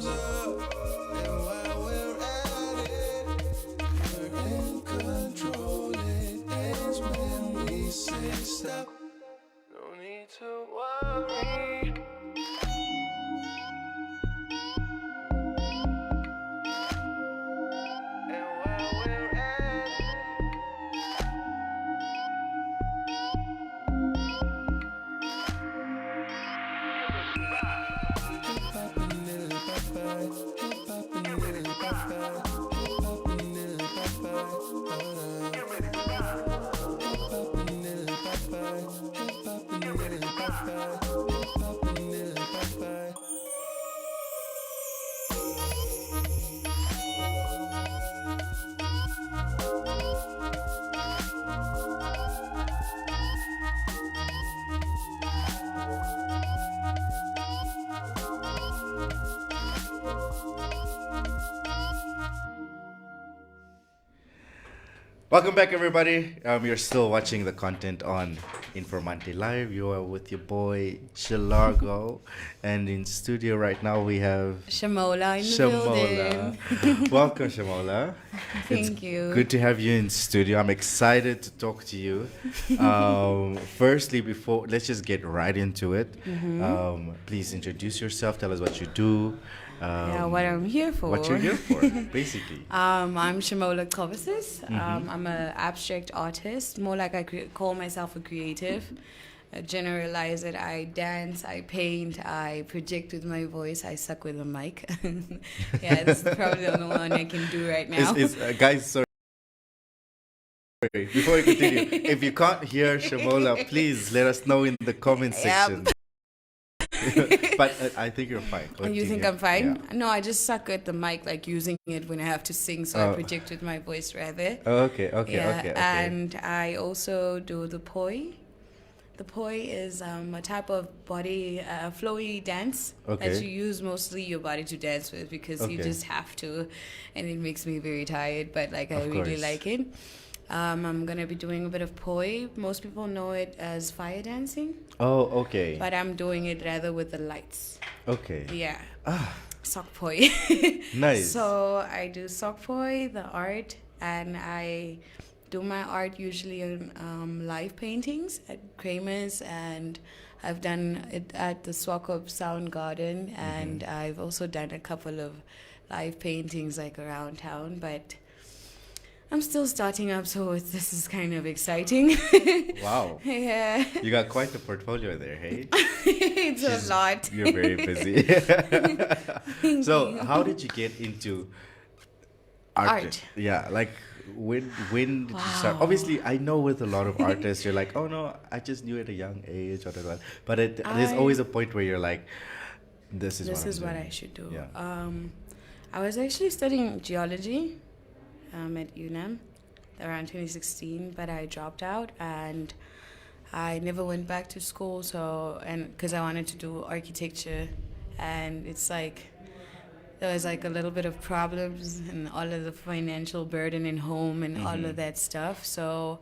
Welcome back, everybody. You're still watching the content on Informante Live. You are with your boy Scharlarco, and in studio right now we have Shamoullah in the building. Welcome, Shamoullah. Thank you. Good to have you in studio. I'm excited to talk to you. Firstly, let's just get right into it. Please introduce yourself. Tell us what you do. What I'm here for. What you're here for, basically. I'm Shamoullah Howoses. I'm an abstract artist. More like I call myself a creative. I generalize it. I dance, I paint, I project with my voice, I suck with a mic. Yeah, this is probably the only one I can do right now. Guys, sorry. Before we continue, if you can't hear Shamoullah, please let us know in the comment section. But I think you're fine. You think I'm fine? Yeah. No, I just suck at the mic, like using it when I have to sing, so I project with my voice rather. Okay. And I also do the poi. The poi is a type of body flowy dance that you use mostly your body to dance with because you just have to, and it makes me very tired. But like I really like it. I'm gonna be doing a bit of poi. Most people know it as fire dancing. Oh, okay. But I'm doing it rather with the lights. Okay. Yeah. Sock poi. Nice. So I do sock poi, the art, and I do my art usually on live paintings at Kramer's, and I've done it at the Swakop Sound Garden, and I've also done a couple of live paintings like around town, but I'm still starting up, so this is kind of exciting. Wow. Yeah. You got quite the portfolio there, hey? It's a lot. You're very busy. So, how did you get into art? Yeah, like when did you start? Obviously, I know with a lot of artists, you're like, oh no, I just knew at a young age, or whatever. But there's always a point where you're like, this is what I should do. Yeah. I was actually studying geology. At UNAM around 2016, but I dropped out and I never went back to school. Because I wanted to do architecture, and it's like there was like a little bit of problems and all of the financial burden in home and all of that stuff. So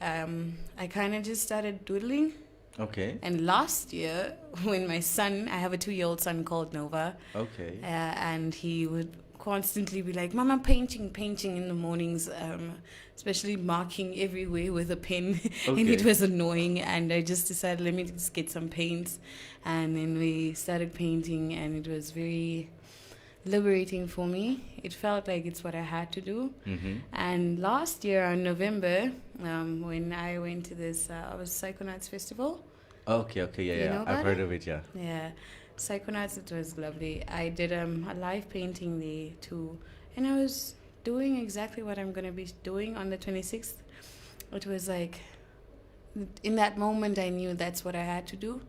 I kind of just started doodling. Okay. And last year, when my son, I have a 2-year-old son called Nova. Okay. And he would constantly be like, Mama, painting in the mornings, especially marking everywhere with a pen. And it was annoying, and I just decided, let me just get some paints, and then we started painting, and it was very liberating for me. It felt like it's what I had to do. And last year in November, when I went to this I was Psychonauts Festival. Yeah, I've heard of it. Yeah, Psychonauts, it was lovely. I did a live painting there too, and I was doing exactly what I'm going to be doing on the 26th. It was like, in that moment I knew that's what I had to do.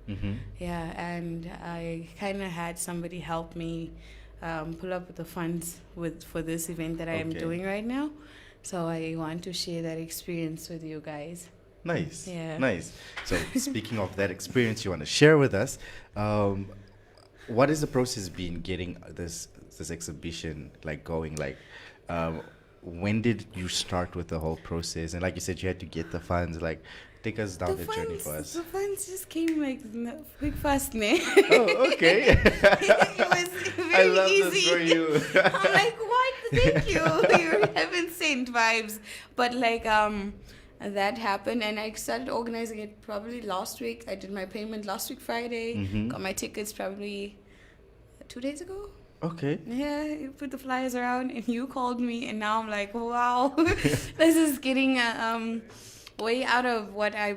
Yeah, and I kind of had somebody help me pull up the funds for this event that I am doing right now. So I want to share that experience with you guys. Nice. Yeah. Nice. So speaking of that experience you want to share with us, what is the process been getting this exhibition like going? Like, when did you start with the whole process? And like you said, you had to get the funds. Like, take us down the journey for us. The funds just came like quick, fast, ne? Oh, okay. It was very I love easy. this for you. I'm like, what? Thank you. You haven't sent vibes, but like that happened, and I started organizing it probably last week. I did my payment last week Friday. Got my tickets probably 2 days ago. Okay. Yeah, you put the flyers around, and you called me, and now I'm like, wow, this is getting way out of what I.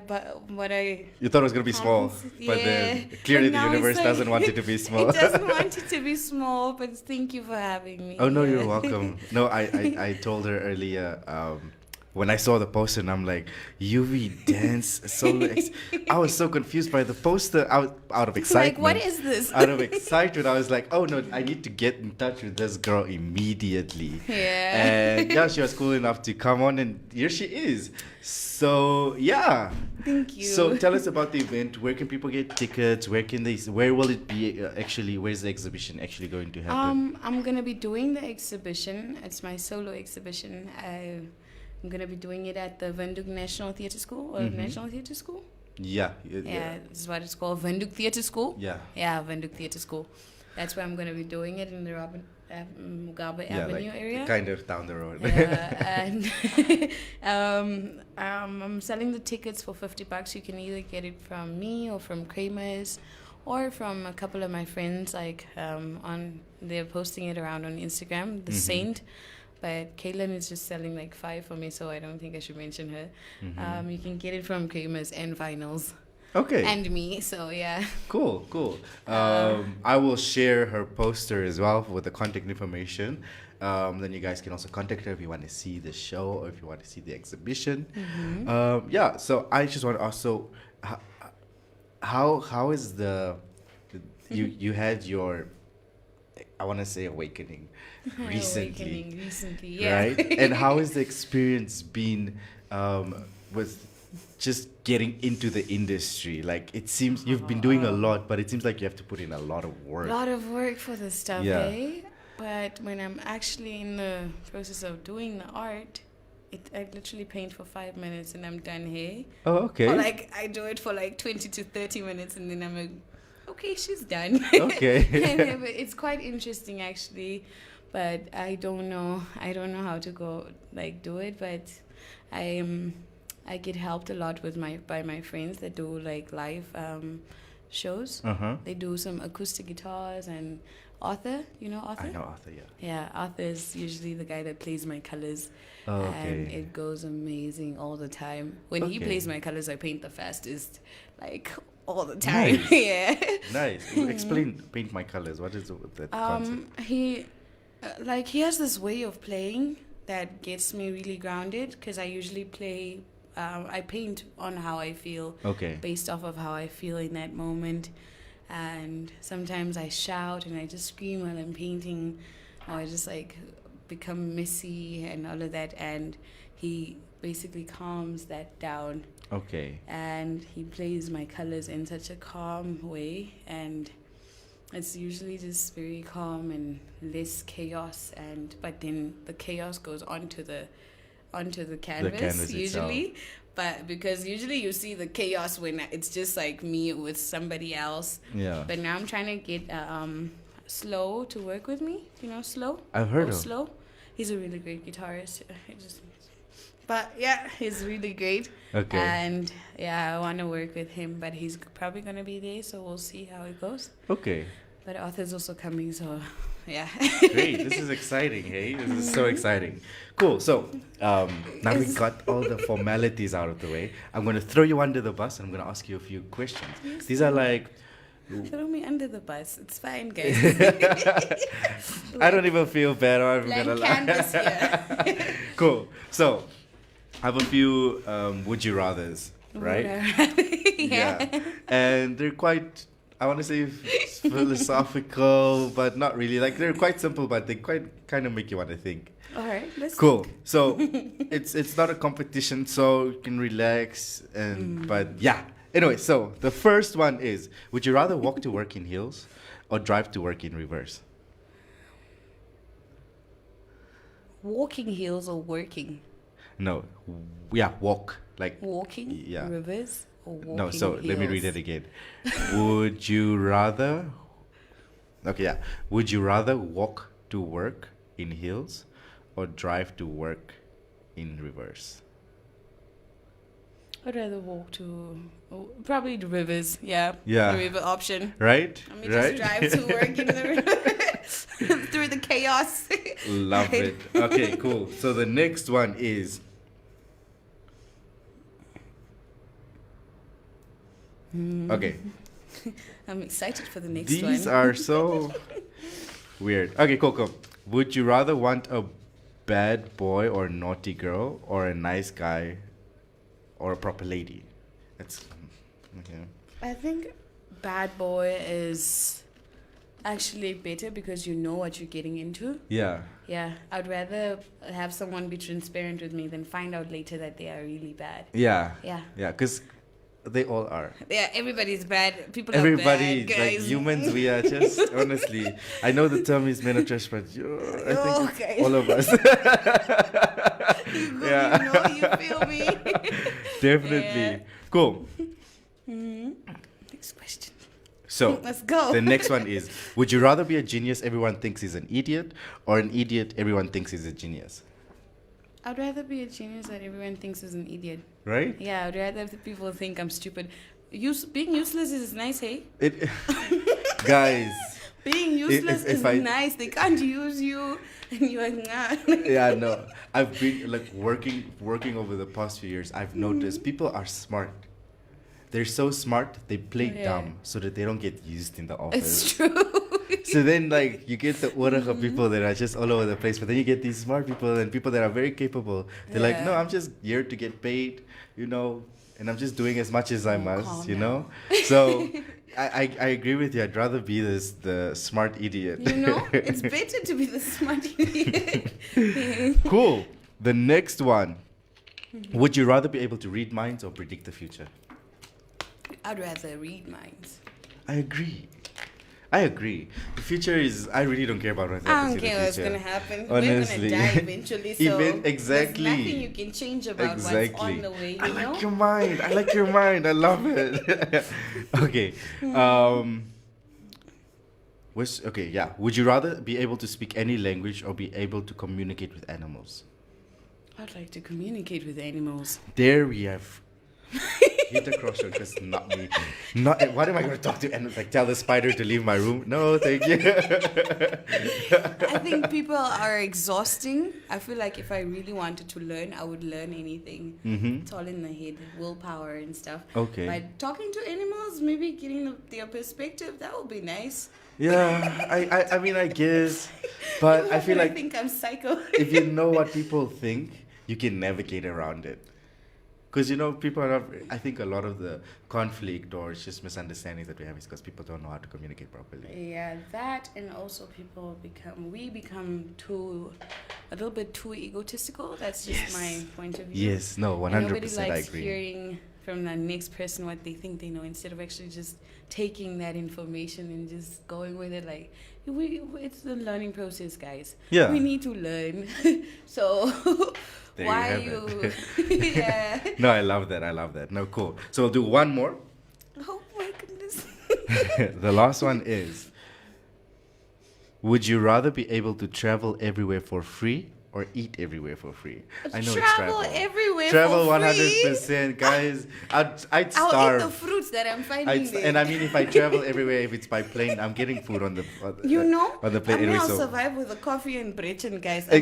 You thought it was gonna be small, but then clearly the universe doesn't want it to be small. It doesn't want it to be small, but thank you for having me. Oh no, you're welcome. No, I told her earlier. When I saw the poster, and I'm like, UV dance solo. I was so confused by the poster. I was out of excitement. Like, what is this? Out of excitement, I was like, oh no, I need to get in touch with this girl immediately. Yeah. And yeah, she was cool enough to come on, and here she is. So yeah. Thank you. So tell us about the event. Where can people get tickets? Where will it be actually? Where's the exhibition actually going to happen? I'm gonna be doing the exhibition. It's my solo exhibition. I'm gonna be doing it at the Windhoek National Theatre School or National Theatre School. Yeah. Yeah, this is what it's called, Windhoek Theatre School. Yeah. Yeah, Windhoek Theatre School. That's where I'm gonna be doing it in the Mugabe Avenue area. Kind of down the road. And I'm selling the tickets for $50. You can either get it from me or from Kramer's or from a couple of my friends. Like they're posting it around on Instagram, the Saint. But Caitlin is just selling like 5 for me, so I don't think I should mention her. You can get it from Kramer's and Vinyls. Okay. And me, so yeah. Cool. I will share her poster as well with the contact information. Then you guys can also contact her if you want to see the show or if you want to see the exhibition. So I just want to also, how is you had your, I want to say awakening recently, yeah. right? And how has the experience been with just getting into the industry? Like, it seems you've been doing a lot, but it seems like you have to put in a lot of work. A lot of work for this stuff, Yeah. eh? But when I'm actually in the process of doing the art, I literally paint for 5 minutes and I'm done here. Oh, okay. Or like I do it for like 20 to 30 minutes and then I'm like, okay, she's done. Okay. And it's quite interesting actually, but I don't know how to go like do it. But I get helped a lot by my friends that do like live shows. They do some acoustic guitars and Arthur, you know Arthur? I know Arthur, yeah. Yeah, Arthur is usually the guy that plays my colors. Oh, okay. And it goes amazing all the time. When he Okay. plays my colors, I paint the fastest, like all the time. Nice. Yeah. Nice. Explain Paint My Colors. What is that concept? He has this way of playing that gets me really grounded because I usually play. I paint on how I feel, Okay. based off of how I feel in that moment. And sometimes I shout and I just scream while I'm painting, or I just like become messy and all of that. And he basically calms that down. Okay. And he plays my colors in such a calm way, and it's usually just very calm and less chaos. But then the chaos goes onto the canvas, canvas usually. But because usually you see the chaos when it's just like me with somebody else. Yeah. But now I'm trying to get Slow to work with me. You know Slow? I've heard of. Slow. He's a really great guitarist. But yeah, he's really great. Okay. And yeah, I want to work with him, but he's probably going to be there, so we'll see how it goes. Okay. But Arthur's also coming, so yeah. Great. This is exciting, hey? This is so exciting. Cool. So, now we got all the formalities out of the way. I'm going to throw you under the bus and I'm going to ask you a few questions. These are like... Throw me under the bus. It's fine, guys. I don't even feel bad. I'm Blank going to canvas here. Cool. So, I have a few would you rathers, right? Yeah. And they're quite, I want to say philosophical, but not really. Like, they're quite simple, but they kind of make you want to think. All right, let's Cool. So it's not a competition, so you can relax but yeah. Anyway, so the first one is, would you rather walk to work in heels or drive to work in reverse? Walking heels or working? No. Yeah, walk. Like Walking? Yeah. Reverse or walking No, so heels? let me read it again. Would you rather Would you rather walk to work in heels or drive to work in reverse? I'd rather walk to probably the rivers. Yeah. Yeah. The river option. Right? Let me just drive to work in the river through the chaos. Love it. Okay, cool. So the next one is okay. I'm excited for the next one. These are so weird. Okay, cool. Would you rather want a bad boy or naughty girl or a nice guy or a proper lady? That's okay. I think bad boy is actually better because you know what you're getting into. Yeah. Yeah, I'd rather have someone be transparent with me than find out later that they are really bad. Yeah. Yeah. Yeah, because they all are. Yeah, everybody's bad. People Everybody, are bad, like guys. humans, we are just, honestly, I know the term is men are trash, but I think guys. all of us. Yeah. You know, you feel me? Definitely. Yeah. Cool. Next question. So Let's go. the next one is: would you rather be a genius everyone thinks is an idiot, or an idiot everyone thinks is a genius? I'd rather be a genius that everyone thinks is an idiot. Right? Yeah, I'd rather if people think I'm stupid. Being useless is nice, hey? It, guys. Being useless if is I- nice. They can't use you, and you're like, nah. Yeah, no. I've been like working over the past few years. I've noticed people are smart. They're so smart. They play Yeah. dumb so that they don't get used in the office. It's true. So then, like, you get the order of people that are just all over the place, but then you get these smart people and people that are very capable. They're like, Yeah. no, I'm just here to get paid, you know, and I'm just doing as much as I must, calm you down. know. So I agree with you. I'd rather be the smart idiot. You know, it's better to be the smart idiot. Cool. The next one. Would you rather be able to read minds or predict the future? I'd rather read minds. I agree. The future is. I really don't care about what I happens don't in care the what's future. gonna happen. Honestly. We're gonna die eventually, so Exactly. there's nothing you can change about what's on the way. You I know? like your mind. I love it. Okay. Okay. Yeah. Would you rather be able to speak any language or be able to communicate with animals? I'd like to communicate with animals. There we have hit the crossroad because not me. Not what am I going to talk to and like tell the spider to leave my room? No, thank you. I think people are exhausting. I feel like if I really wanted to learn, I would learn anything. It's all in the head, willpower and stuff. Okay. By talking to animals, maybe getting their perspective, that would be nice. Yeah, I mean, I guess, but I feel I like think I'm psycho. if you know what people think, you can navigate around it. Because, you know, people are not, I think a lot of the conflict or it's just misunderstandings that we have is because people don't know how to communicate properly. Yeah, that and also we become a little bit too egotistical. That's just my point of view. Yes, no, 100% And nobody I likes agree. hearing from the next person what they think they know instead of actually just taking that information and just going with it. Like, it's the learning process, guys. Yeah. We need to learn. So There why you are have you? Yeah. No, I love that. No, cool. So we'll do one more. Oh my goodness. The last one is, would you rather be able to travel everywhere for free or eat everywhere for free? I know it's Travel everywhere Travel for 100%, guys. I'd I'll starve. eat the fruits that I'm finding there. And I mean, if I travel everywhere, if it's by plane, I'm getting food on the You know, on the plane I mean, anyway. I'll So survive with a coffee and brechin, guys. I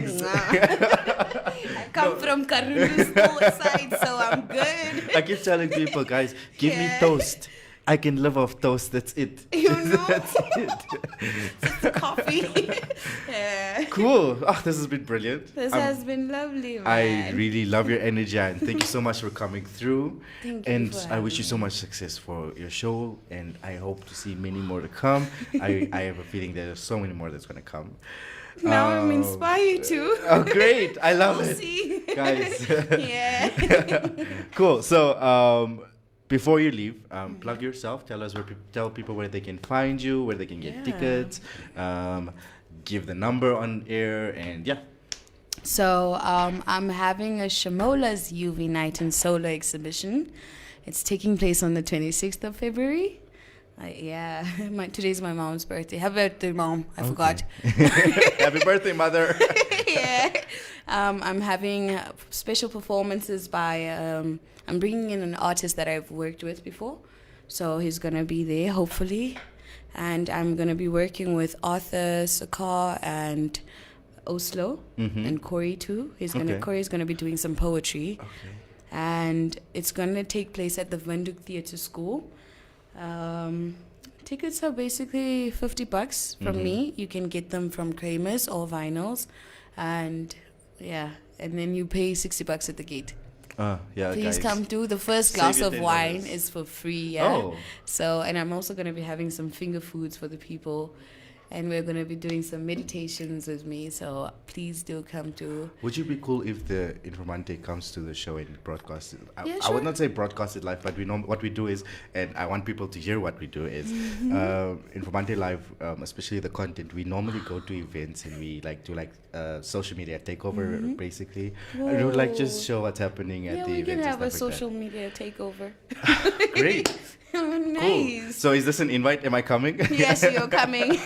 come No. from Karulu's side, so I'm good. I keep telling people, guys, give me Yeah. toast. I can live off toast. That's it. You know? That's it. It's coffee. Yeah. Cool. Oh, this has been brilliant. This I'm- has been lovely, man. I really love your energy and thank you so much for coming through. Thank you And for I wish you having so much success for your show and I hope to see many more to come. I have a feeling there's so many more that's going to come. Now I'm inspired to. Oh, great. I love We'll it. see. Guys. Yeah. Cool. So, before you leave, plug yourself. Tell people where they can find you, where they can get Yeah. tickets. Give the number on air, and yeah. So I'm having a Shamoulah's UV Night and Solar exhibition. It's taking place on the 26th of February. Yeah, today's my mom's birthday. Happy birthday, Mom. I forgot. Happy birthday, mother. Yeah. I'm having special performances by, I'm bringing in an artist that I've worked with before. So he's going to be there, hopefully. And I'm going to be working with Arthur, Sakar, and Oslo, and Corey too. Corey's going to be doing some poetry. Okay. And it's going to take place at the Windhoek Theatre School. Tickets are basically $50 from me. You can get them from Kramer's or Vinyls. And yeah, and then you pay $60 at the gate. Yeah, Please guys. come through. The first Save glass your of $10. wine is for free. Yeah. Oh. So, and I'm also going to be having some finger foods for the people. and we're going to be doing some meditations with me. So please do come to. Would you be cool if the Informante comes to the show and broadcast it? Yeah, I would sure. not say broadcast it live, but we know what we do is, and I want people to hear what we do is, Informante Live, especially the content. We normally go to events and we like do social media takeover, basically. And we would like just show what's happening at Yeah, the we event. can have a and stuff like social media takeover. that. Great. Nice. Cool. So is this an invite? Am I coming? Yes, you're coming.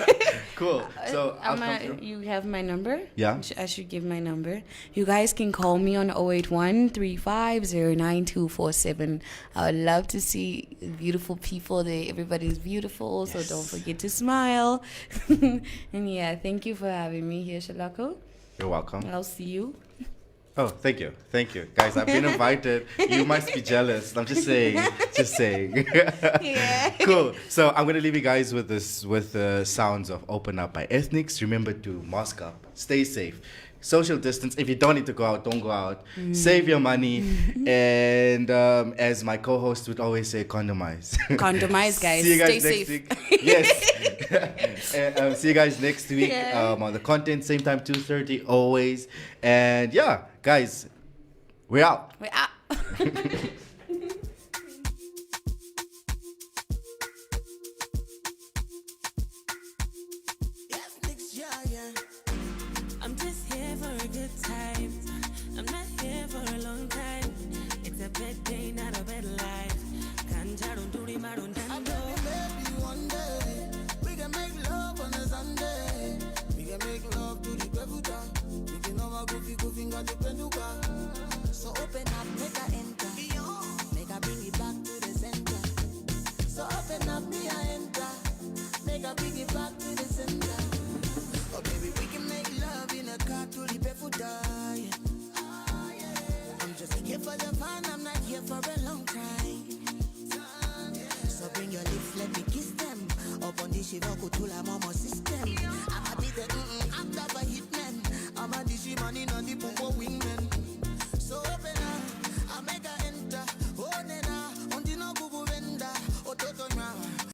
Cool. So I'll come through. You have my number? Yeah. I should give my number. You guys can call me on 081-3509-247. I would love to see beautiful people there. Everybody's beautiful, so don't forget to smile. And yeah, thank you for having me here, Scharlarco. You're welcome. I'll see you. Oh, thank you. Thank you. Guys, I've been invited. You must be jealous. I'm just saying. Just saying. Yeah. Cool. So I'm going to leave you guys with the sounds of Open Up by Ethnics. Remember to mask up. Stay safe. Social distance. If you don't need to go out, don't go out. Save your money. And as my co-host would always say, condomize. Condomize, guys. See you guys Stay next safe. week. Yes. See you guys next week on the content. Same time, 2:30 always. And yeah, guys, we're out. We're out. I'm just here for a good time. I'm not here for a long time. It's a bad day, not a bad life. Can't do the maroon Maybe one day we can make love on a Sunday. We can make love to the Bevuta. We can have a goofy got the Penuka. So open up, make a enter. Make a bring it back to the center. So open up, me a enter. Make a bring it back to the center. Oh baby, we can make love in a car to the Bevuta. I'm just here for the fun, I'm not here for a long time. So bring your lips, let me kiss them. Up on the shiva kutula mama.